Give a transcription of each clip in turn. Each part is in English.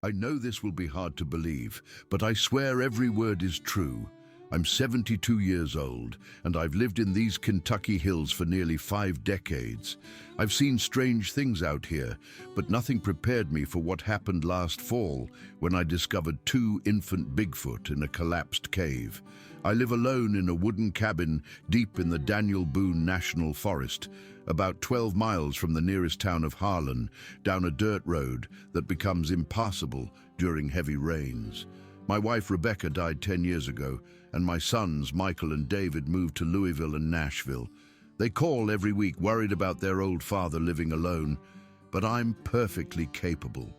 I know this will be hard to believe, but I swear every word is true. I'm 72 years old, and I've lived in these Kentucky hills for nearly 5 decades. I've seen strange things out here, but nothing prepared me for what happened last fall when I discovered 2 infant Bigfoot in a collapsed cave. I live alone in a wooden cabin deep in the Daniel Boone National Forest, about 12 miles from the nearest town of Harlan, down a dirt road that becomes impassable during heavy rains. My wife Rebecca died 10 years ago, and my sons Michael and David moved to Louisville and Nashville. They call every week worried about their old father living alone, but I'm perfectly capable.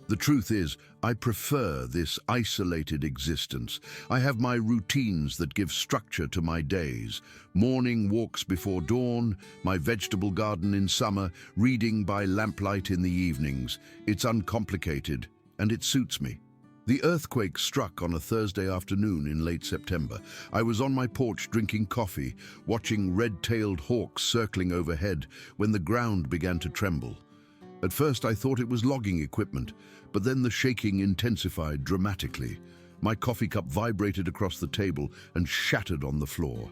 The truth is, I prefer this isolated existence. I have my routines that give structure to my days. Morning walks before dawn, my vegetable garden in summer, reading by lamplight in the evenings. It's uncomplicated, and it suits me. The earthquake struck on a Thursday afternoon in late September. I was on my porch drinking coffee, watching red-tailed hawks circling overhead when the ground began to tremble. At first I thought it was logging equipment, but then the shaking intensified dramatically. My coffee cup vibrated across the table and shattered on the floor.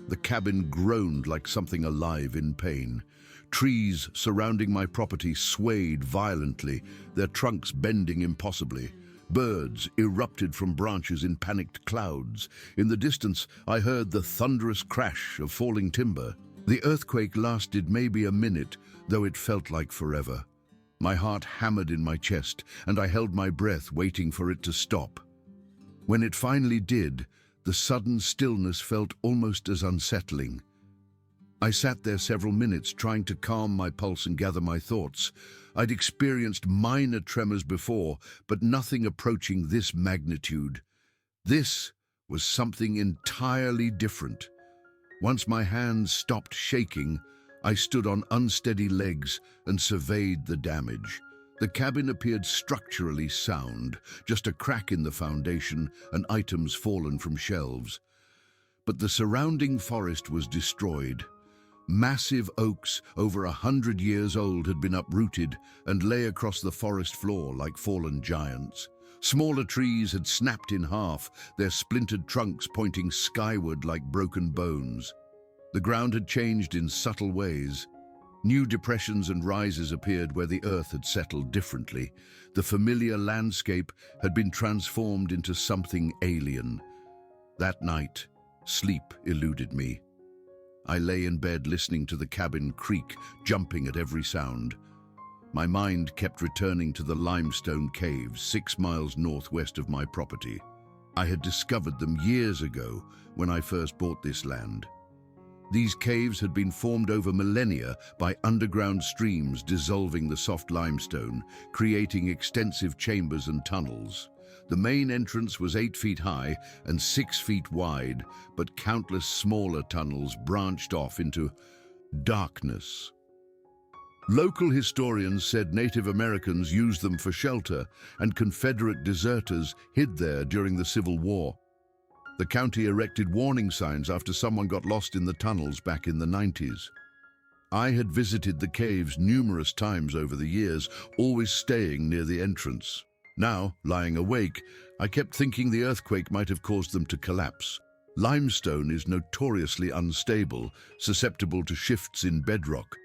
The cabin groaned like something alive in pain. Trees surrounding my property swayed violently, their trunks bending impossibly. Birds erupted from branches in panicked clouds. In the distance, I heard the thunderous crash of falling timber. The earthquake lasted maybe a minute, though it felt like forever. My heart hammered in my chest, and I held my breath, waiting for it to stop. When it finally did, the sudden stillness felt almost as unsettling. I sat there several minutes, trying to calm my pulse and gather my thoughts. I'd experienced minor tremors before, but nothing approaching this magnitude. This was something entirely different. Once my hands stopped shaking, I stood on unsteady legs and surveyed the damage. The cabin appeared structurally sound, just a crack in the foundation and items fallen from shelves. But the surrounding forest was destroyed. Massive oaks, over 100 years old, had been uprooted and lay across the forest floor like fallen giants. Smaller trees had snapped in half, their splintered trunks pointing skyward like broken bones. The ground had changed in subtle ways. New depressions and rises appeared where the earth had settled differently. The familiar landscape had been transformed into something alien. That night, sleep eluded me. I lay in bed listening to the cabin creak, jumping at every sound. My mind kept returning to the limestone caves 6 miles northwest of my property. I had discovered them years ago when I first bought this land. These caves had been formed over millennia by underground streams dissolving the soft limestone, creating extensive chambers and tunnels. The main entrance was 8 feet high and 6 feet wide, but countless smaller tunnels branched off into darkness. Local historians said Native Americans used them for shelter, and Confederate deserters hid there during the Civil War. The county erected warning signs after someone got lost in the tunnels back in the 90s. I had visited the caves numerous times over the years, always staying near the entrance. Now, lying awake, I kept thinking the earthquake might have caused them to collapse. Limestone is notoriously unstable, susceptible to shifts in bedrock.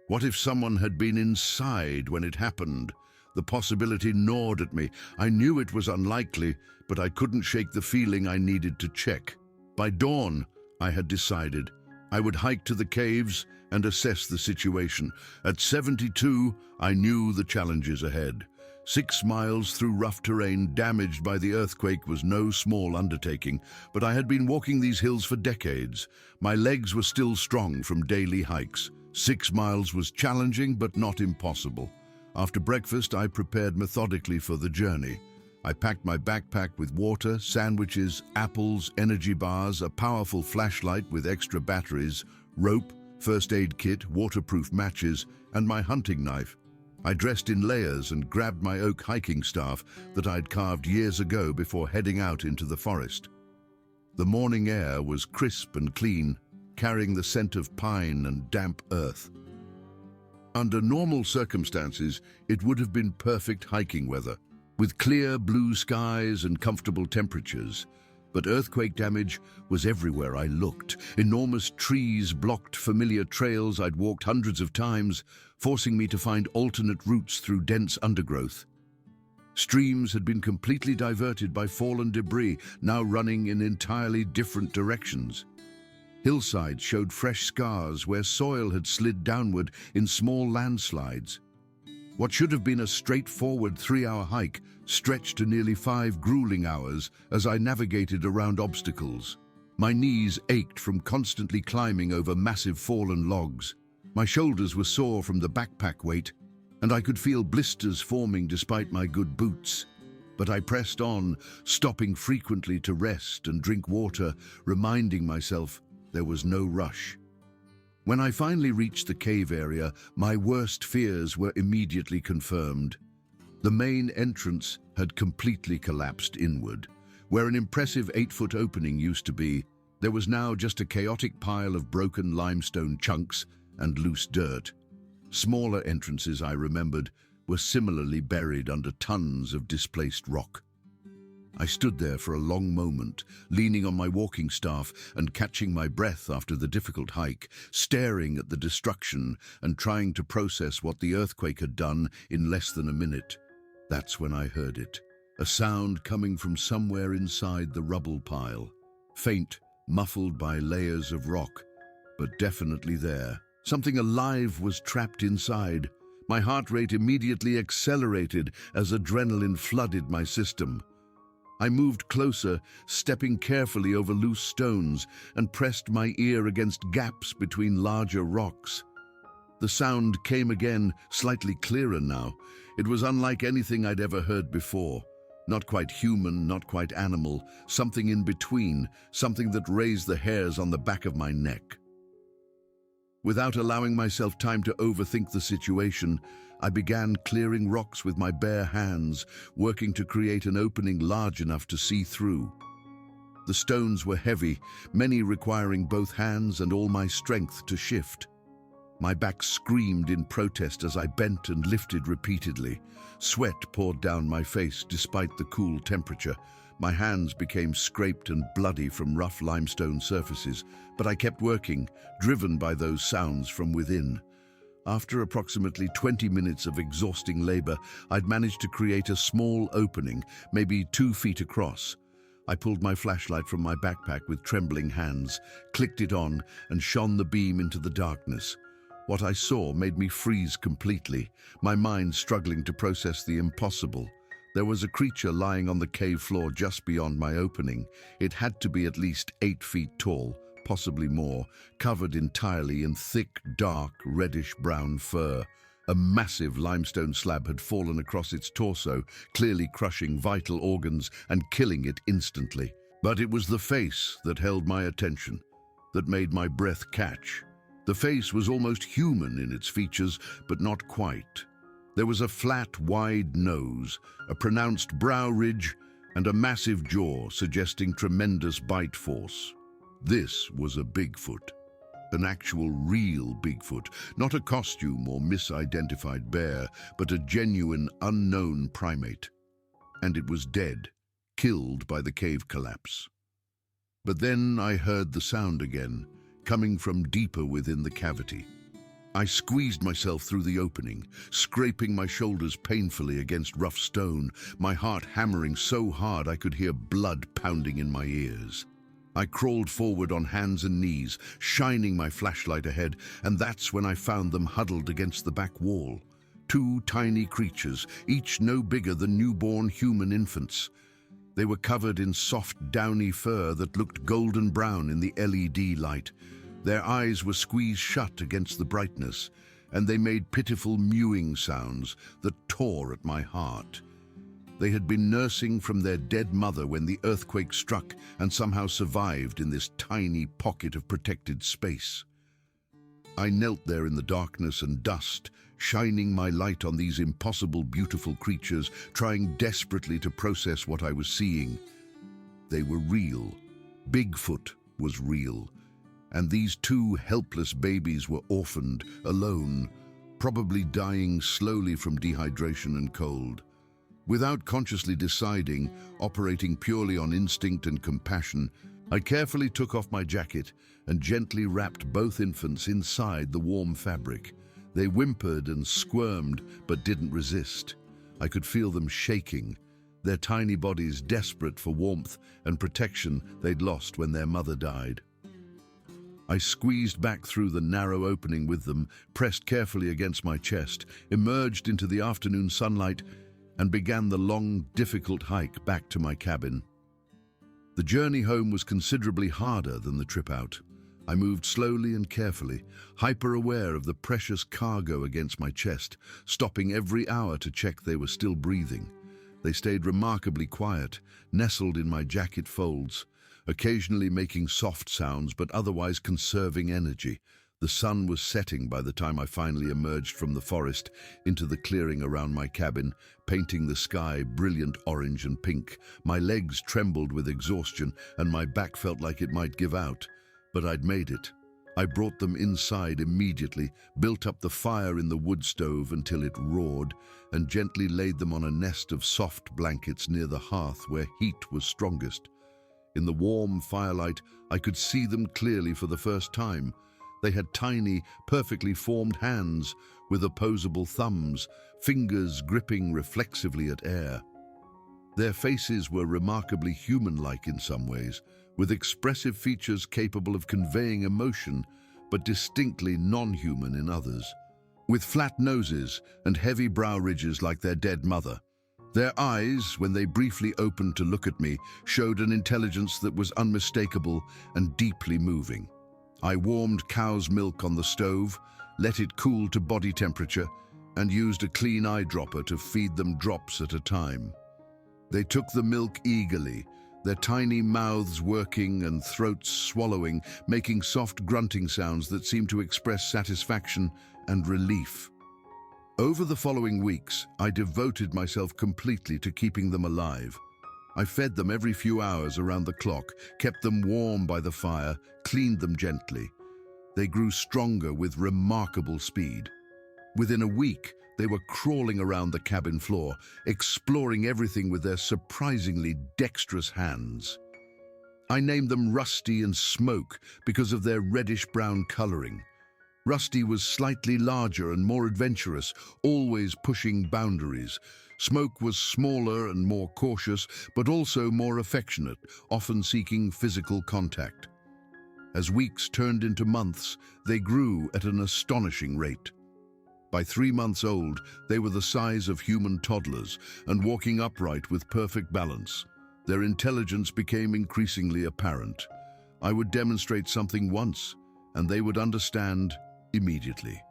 What if someone had been inside when it happened? The possibility gnawed at me. I knew it was unlikely, but I couldn't shake the feeling I needed to check. By dawn, I had decided I would hike to the caves and assess the situation. At 72, I knew the challenges ahead. 6 miles through rough terrain damaged by the earthquake was no small undertaking, but I had been walking these hills for decades. My legs were still strong from daily hikes. 6 miles was challenging, but not impossible. After breakfast, I prepared methodically for the journey. I packed my backpack with water, sandwiches, apples, energy bars, a powerful flashlight with extra batteries, rope, first aid kit, waterproof matches, and my hunting knife. I dressed in layers and grabbed my oak hiking staff that I'd carved years ago before heading out into the forest. The morning air was crisp and clean, carrying the scent of pine and damp earth. Under normal circumstances, it would have been perfect hiking weather. with clear blue skies and comfortable temperatures. But earthquake damage was everywhere I looked. Enormous trees blocked familiar trails I'd walked hundreds of times, forcing me to find alternate routes through dense undergrowth. Streams had been completely diverted by fallen debris, now running in entirely different directions. Hillsides showed fresh scars where soil had slid downward in small landslides. What should have been a straightforward 3-hour hike stretched to nearly 5 grueling hours as I navigated around obstacles. My knees ached from constantly climbing over massive fallen logs. My shoulders were sore from the backpack weight, and I could feel blisters forming despite my good boots. But I pressed on, stopping frequently to rest and drink water, reminding myself there was no rush. When I finally reached the cave area, my worst fears were immediately confirmed. The main entrance had completely collapsed inward. Where an impressive 8-foot opening used to be, there was now just a chaotic pile of broken limestone chunks and loose dirt. Smaller entrances, I remembered, were similarly buried under tons of displaced rock. I stood there for a long moment, leaning on my walking staff and catching my breath after the difficult hike, staring at the destruction and trying to process what the earthquake had done in less than a minute. That's when I heard it, a sound coming from somewhere inside the rubble pile. Faint, muffled by layers of rock, but definitely there. Something alive was trapped inside. My heart rate immediately accelerated as adrenaline flooded my system. I moved closer, stepping carefully over loose stones, and pressed my ear against gaps between larger rocks. The sound came again, slightly clearer now. It was unlike anything I'd ever heard before. Not quite human, not quite animal, something in between, something that raised the hairs on the back of my neck. Without allowing myself time to overthink the situation, I began clearing rocks with my bare hands, working to create an opening large enough to see through. The stones were heavy, many requiring both hands and all my strength to shift. My back screamed in protest as I bent and lifted repeatedly. Sweat poured down my face despite the cool temperature. My hands became scraped and bloody from rough limestone surfaces, but I kept working, driven by those sounds from within. After approximately 20 minutes of exhausting labor, I'd managed to create a small opening, maybe 2 feet across. I pulled my flashlight from my backpack with trembling hands, clicked it on, and shone the beam into the darkness. What I saw made me freeze completely, my mind struggling to process the impossible. There was a creature lying on the cave floor just beyond my opening. It had to be at least 8 feet tall, possibly more, covered entirely in thick, dark, reddish-brown fur. A massive limestone slab had fallen across its torso, clearly crushing vital organs and killing it instantly. But it was the face that held my attention, that made my breath catch. The face was almost human in its features, but not quite. There was a flat, wide nose, a pronounced brow ridge, and a massive jaw suggesting tremendous bite force. This was a Bigfoot. An actual, real Bigfoot, not a costume or misidentified bear, but a genuine, unknown primate. And it was dead, killed by the cave collapse. But then I heard the sound again, coming from deeper within the cavity. I squeezed myself through the opening, scraping my shoulders painfully against rough stone, my heart hammering so hard I could hear blood pounding in my ears. I crawled forward on hands and knees, shining my flashlight ahead, and that's when I found them huddled against the back wall. 2 tiny creatures, each no bigger than newborn human infants. They were covered in soft, downy fur that looked golden brown in the LED light. Their eyes were squeezed shut against the brightness, and they made pitiful mewing sounds that tore at my heart. They had been nursing from their dead mother when the earthquake struck and somehow survived in this tiny pocket of protected space. I knelt there in the darkness and dust, shining my light on these impossible, beautiful creatures, trying desperately to process what I was seeing. They were real. Bigfoot was real. And these 2 helpless babies were orphaned, alone, probably dying slowly from dehydration and cold. Without consciously deciding, operating purely on instinct and compassion, I carefully took off my jacket and gently wrapped both infants inside the warm fabric. They whimpered and squirmed, but didn't resist. I could feel them shaking, their tiny bodies desperate for warmth and protection they'd lost when their mother died. I squeezed back through the narrow opening with them, pressed carefully against my chest, emerged into the afternoon sunlight, and began the long, difficult hike back to my cabin. The journey home was considerably harder than the trip out. I moved slowly and carefully, hyper-aware of the precious cargo against my chest, stopping every hour to check they were still breathing. They stayed remarkably quiet, nestled in my jacket folds, occasionally making soft sounds but otherwise conserving energy. The sun was setting by the time I finally emerged from the forest into the clearing around my cabin, painting the sky brilliant orange and pink. My legs trembled with exhaustion and my back felt like it might give out. But I'd made it. I brought them inside immediately, built up the fire in the wood stove until it roared, and gently laid them on a nest of soft blankets near the hearth where heat was strongest. In the warm firelight, I could see them clearly for the first time. They had tiny, perfectly formed hands with opposable thumbs, fingers gripping reflexively at air. Their faces were remarkably human-like in some ways, with expressive features capable of conveying emotion, but distinctly non-human in others. With flat noses and heavy brow ridges like their dead mother. Their eyes, when they briefly opened to look at me, showed an intelligence that was unmistakable and deeply moving. I warmed cow's milk on the stove, let it cool to body temperature, and used a clean eyedropper to feed them drops at a time. They took the milk eagerly, their tiny mouths working and throats swallowing, making soft grunting sounds that seemed to express satisfaction and relief. Over the following weeks, I devoted myself completely to keeping them alive. I fed them every few hours around the clock, kept them warm by the fire, cleaned them gently. They grew stronger with remarkable speed. Within a week, they were crawling around the cabin floor, exploring everything with their surprisingly dexterous hands. I named them Rusty and Smoke because of their reddish-brown coloring. Rusty was slightly larger and more adventurous, always pushing boundaries. Smoke was smaller and more cautious, but also more affectionate, often seeking physical contact. As weeks turned into months, they grew at an astonishing rate. By 3 months old, they were the size of human toddlers and walking upright with perfect balance. Their intelligence became increasingly apparent. I would demonstrate something once, and they would understand immediately.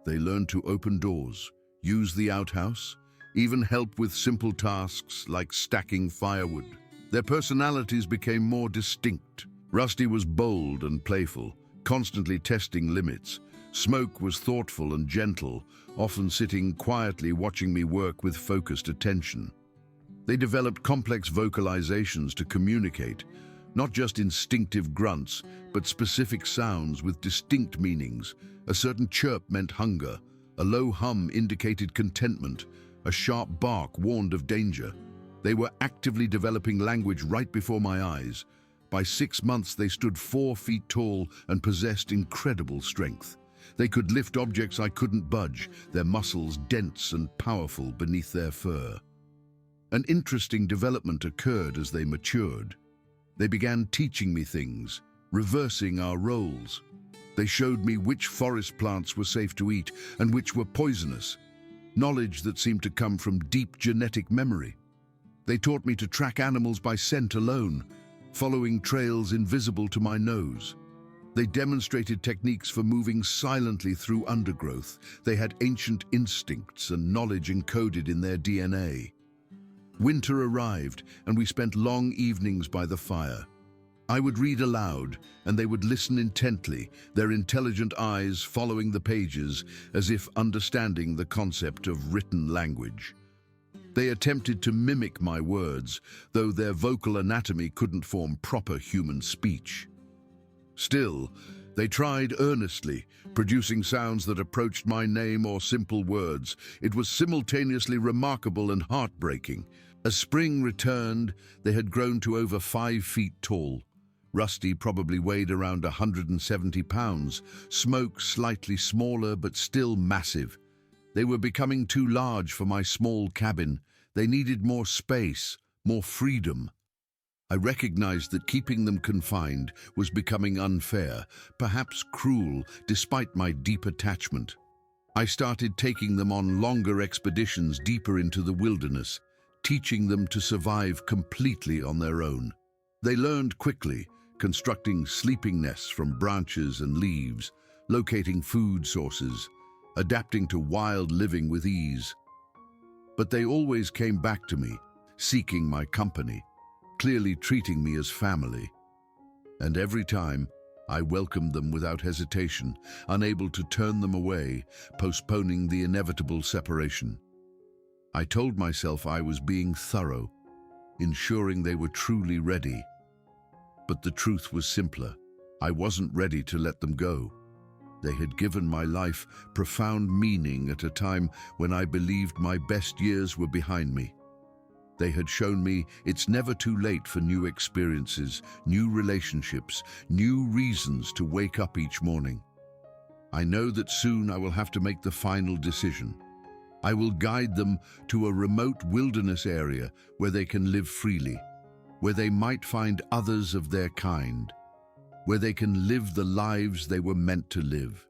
They learned to open doors, use the outhouse, even help with simple tasks like stacking firewood. Their personalities became more distinct. Rusty was bold and playful, constantly testing limits. Smoke was thoughtful and gentle, often sitting quietly watching me work with focused attention. They developed complex vocalizations to communicate, not just instinctive grunts, but specific sounds with distinct meanings. A certain chirp meant hunger, a low hum indicated contentment, a sharp bark warned of danger. They were actively developing language right before my eyes. By 6 months, they stood 4 feet tall and possessed incredible strength. They could lift objects I couldn't budge, their muscles dense and powerful beneath their fur. An interesting development occurred as they matured. They began teaching me things, reversing our roles. They showed me which forest plants were safe to eat and which were poisonous, knowledge that seemed to come from deep genetic memory. They taught me to track animals by scent alone, following trails invisible to my nose. They demonstrated techniques for moving silently through undergrowth. They had ancient instincts and knowledge encoded in their DNA. Winter arrived, and we spent long evenings by the fire. I would read aloud, and they would listen intently, their intelligent eyes following the pages as if understanding the concept of written language. They attempted to mimic my words, though their vocal anatomy couldn't form proper human speech. Still, They tried earnestly, producing sounds that approached my name or simple words. It was simultaneously remarkable and heartbreaking. As spring returned, they had grown to over 5 feet tall. Rusty probably weighed around 170 pounds, Smoke slightly smaller but still massive. They were becoming too large for my small cabin. They needed more space, more freedom. I recognized that keeping them confined was becoming unfair, perhaps cruel, despite my deep attachment. I started taking them on longer expeditions deeper into the wilderness, teaching them to survive completely on their own. They learned quickly, constructing sleeping nests from branches and leaves, locating food sources, adapting to wild living with ease. But they always came back to me, seeking my company, clearly treating me as family. And every time, I welcomed them without hesitation, unable to turn them away, postponing the inevitable separation. I told myself I was being thorough, ensuring they were truly ready. But the truth was simpler. I wasn't ready to let them go. They had given my life profound meaning at a time when I believed my best years were behind me. They had shown me it's never too late for new experiences, new relationships, new reasons to wake up each morning. I know that soon I will have to make the final decision. I will guide them to a remote wilderness area where they can live freely, where they might find others of their kind, where they can live the lives they were meant to live.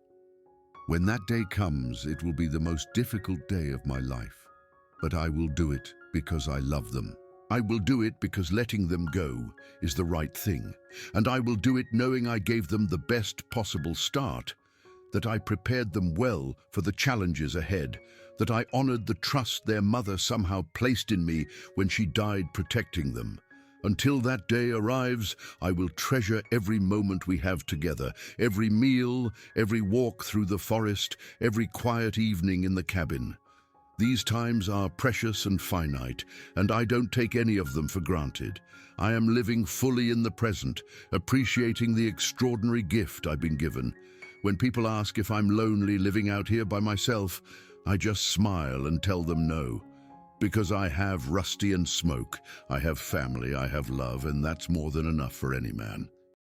When that day comes, it will be the most difficult day of my life. But I will do it because I love them. I will do it because letting them go is the right thing. And I will do it knowing I gave them the best possible start, that I prepared them well for the challenges ahead, that I honored the trust their mother somehow placed in me when she died protecting them. Until that day arrives, I will treasure every moment we have together, every meal, every walk through the forest, every quiet evening in the cabin. These times are precious and finite, and I don't take any of them for granted. I am living fully in the present, appreciating the extraordinary gift I've been given. When people ask if I'm lonely living out here by myself, I just smile and tell them no. Because I have Rusty and Smoke, I have family, I have love, and that's more than enough for any man.